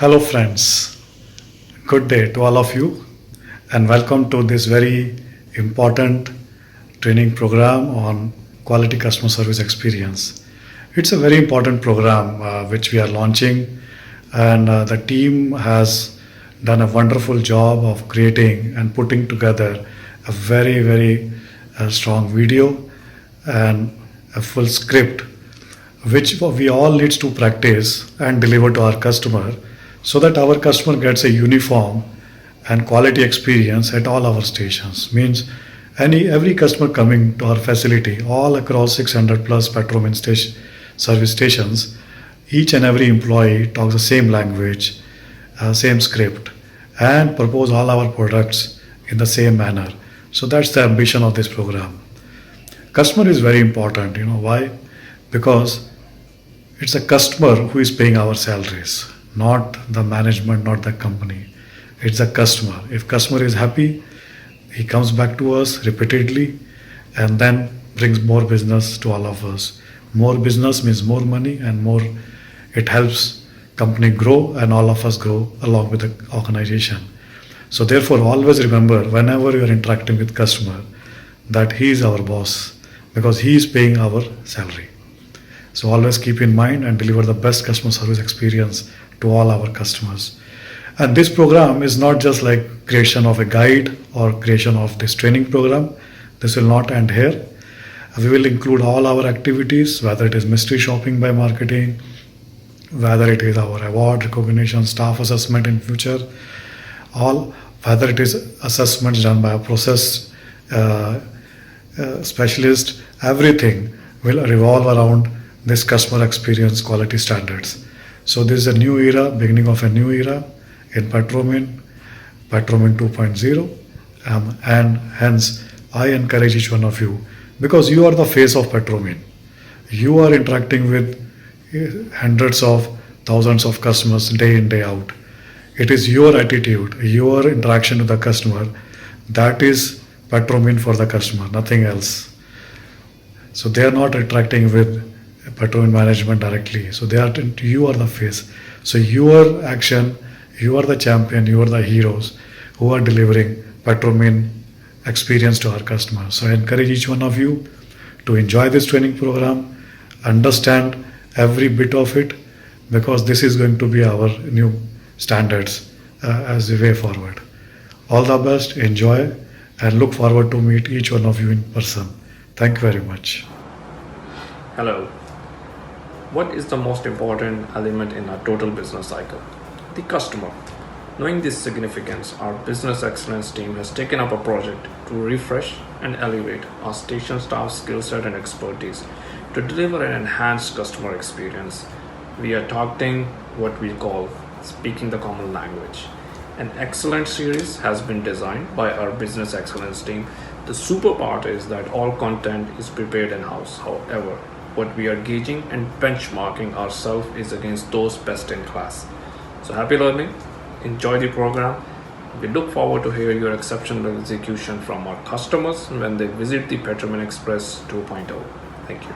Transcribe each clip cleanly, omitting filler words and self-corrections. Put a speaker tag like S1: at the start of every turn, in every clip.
S1: Hello, friends. Good day to all of you, and welcome to this very important training program on quality customer service experience. It's a very important program which we are launching, and the team has done a wonderful job of creating and putting together a very strong video and a full script which we all needs to practice and deliver to our customer so that our customer gets a uniform and quality experience at all our stations. Means every customer coming to our facility all across 600 plus Petromin service stations, each and every employee talks the same language, same script, and propose all our products in the same manner. So that's the ambition of this program. Customer is very important. You know why? Because it's a customer who is paying our salaries, not the management, not the company. It's a customer. If customer is happy, he comes back to us repeatedly and then brings more business to all of us. More business means more money and more it helps company grow and all of us grow along with the organization. So therefore always remember whenever you are interacting with customer that he is our boss because he is paying our salary. So always keep in mind and deliver the best customer service experience to all our customers. And this program is not just like creation of a guide or creation of this training program. This will not end here. We will include all our activities, whether it is mystery shopping by marketing, whether it is our award recognition, staff assessment in future, all, whether it is assessments done by a process specialist, everything will revolve around this customer experience quality standards. So this is a new era, beginning of a new era in Petromin 2.0, and hence I encourage each one of you because you are the face of Petromin. You are interacting with hundreds of thousands of customers day in day out. It is your attitude, your interaction with the customer that is Petromin for the customer, nothing else. So they are not interacting with Petromin management directly. So you are the face. So your action, you are the champion, you are the heroes who are delivering Petromin experience to our customers. So I encourage each one of you to enjoy this training program, understand every bit of it, because this is going to be our new standards as the way forward. All the best, enjoy, and look forward to meet each one of you in person. Thank you very much.
S2: Hello. What is the most important element in our total business cycle? The customer. Knowing this significance, our business excellence team has taken up a project to refresh and elevate our station staff skill set and expertise to deliver an enhanced customer experience. We are targeting what we call speaking the common language. An excellent series has been designed by our business excellence team. The super part is that all content is prepared in-house. However, what we are gauging and benchmarking ourselves is against those best in class. So happy learning, enjoy the program. We look forward to hear your exceptional execution from our customers when they visit the Petromin Express 2.0. Thank you.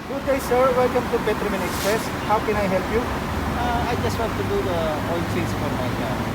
S3: Good day, sir. Welcome to Petromin Express. How can I help you?
S4: I just want to do the oil change for my car.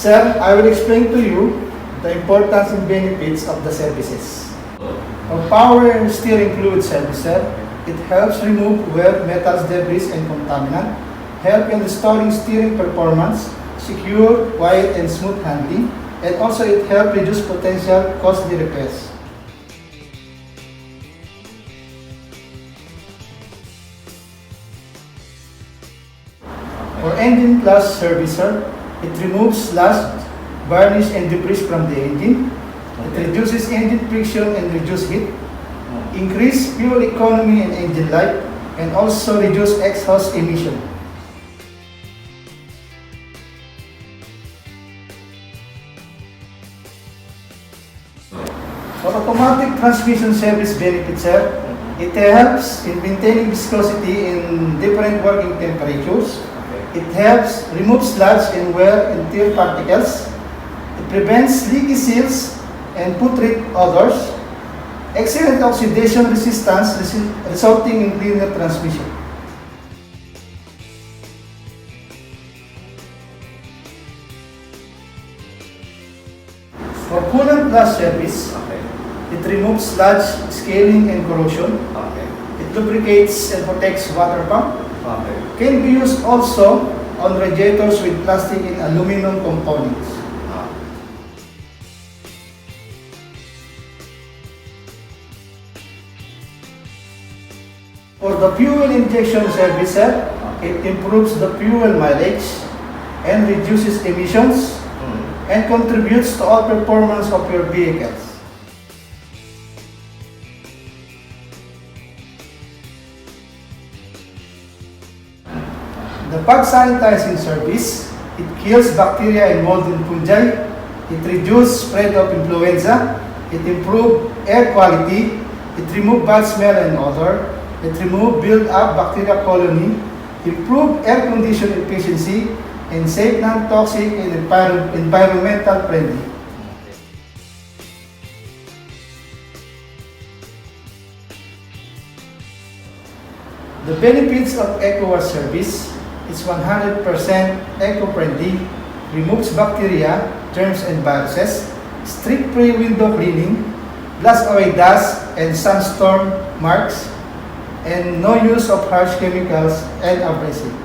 S3: Sir, I will explain to you the importance and benefits of the services. Our power and steering fluid service, sir. It helps remove wear, metals, debris, and contaminant, help in restoring steering performance, secure, quiet, and smooth handling, and also it helps reduce potential costly repairs. For Engine Plus service, sir, it removes rust, varnish, and debris from the engine. It reduces engine friction and reduce heat, increase fuel economy and engine life, and also reduce exhaust emission. For automatic transmission service benefits, sir, it helps in maintaining viscosity in different working temperatures. It helps remove sludge and wear and tear particles. It prevents leaky seals and putrid odors. Excellent oxidation resistance resulting in cleaner transmission. For Coolant Plus service, it removes sludge, scaling, and corrosion. It lubricates and protects water pump. Can be used also on radiators with plastic and aluminum components. For the fuel injection service, sir, it improves the fuel mileage and reduces emissions and contributes to all performance of your vehicles. The pag sanitizing service, it kills bacteria and mold and fungi, it reduces spread of influenza, it improves air quality, it removes bad smell and odor, it removes build-up bacteria colony, improve air condition efficiency, and safe, non-toxic, and environmental friendly. The benefits of EcoWash service is 100% eco-friendly, removes bacteria, germs, and viruses, strict-free window cleaning, blast away dust and sunstorm marks, and no use of harsh chemicals and abrasive.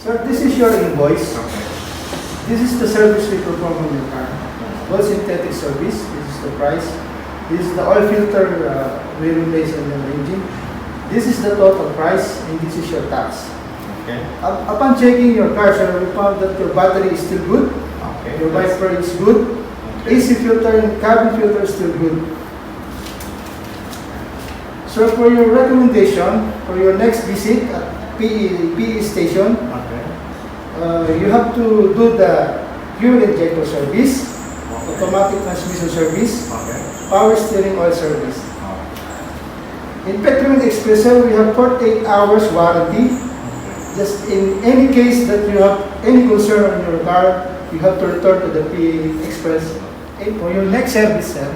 S3: Sir, this is your invoice. This is the service we perform on your car. All synthetic service. This is the price. This is the oil filter we replace in the engine. This is the total price, and this is your tax.
S5: Okay.
S3: Upon checking your car, sir, we found that your battery is still good.
S5: Okay.
S3: Your wiper is good. AC filter and cabin filter is still good. So for your recommendation, for your next visit at PE station,
S5: Okay.
S3: you have to do the fuel injector service, automatic transmission service,
S5: Okay.
S3: power steering oil service.
S5: Oh.
S3: In Petromed Express, sir, we have 48 hours warranty. Just in any case that you have any concern on your car, you have to return to the PE Express. And for your next service, sir,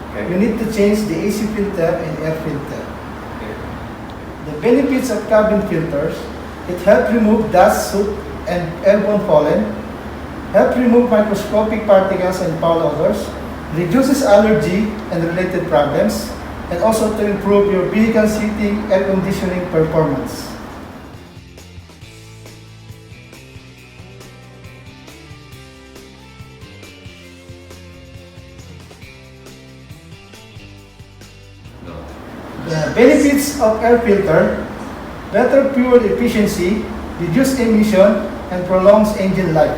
S5: Okay.
S3: you need to change the AC filter and air filter.
S5: Okay.
S3: The benefits of cabin filters: it helps remove dust, soot, and airborne pollen, helps remove microscopic particles and foul odors, reduces allergy and related problems, and also to improve your vehicle's heating air conditioning performance. The benefits of air filter: better fuel efficiency, reduced emission, and prolongs engine life.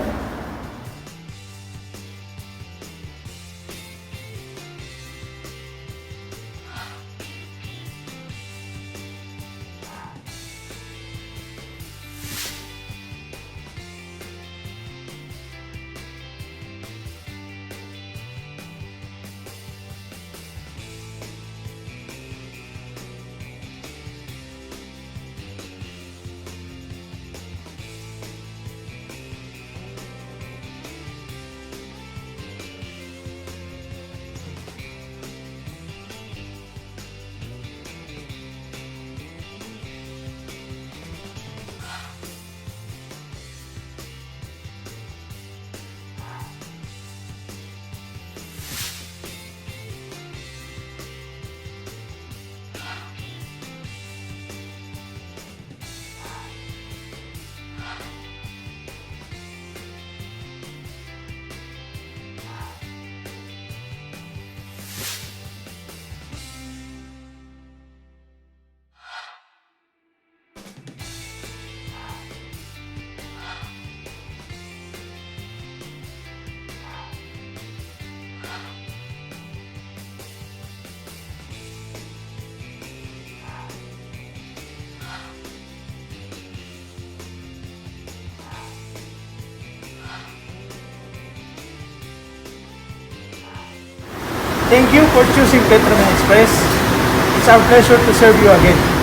S3: Thank you for choosing Petromed Express. It's our pleasure to serve you again.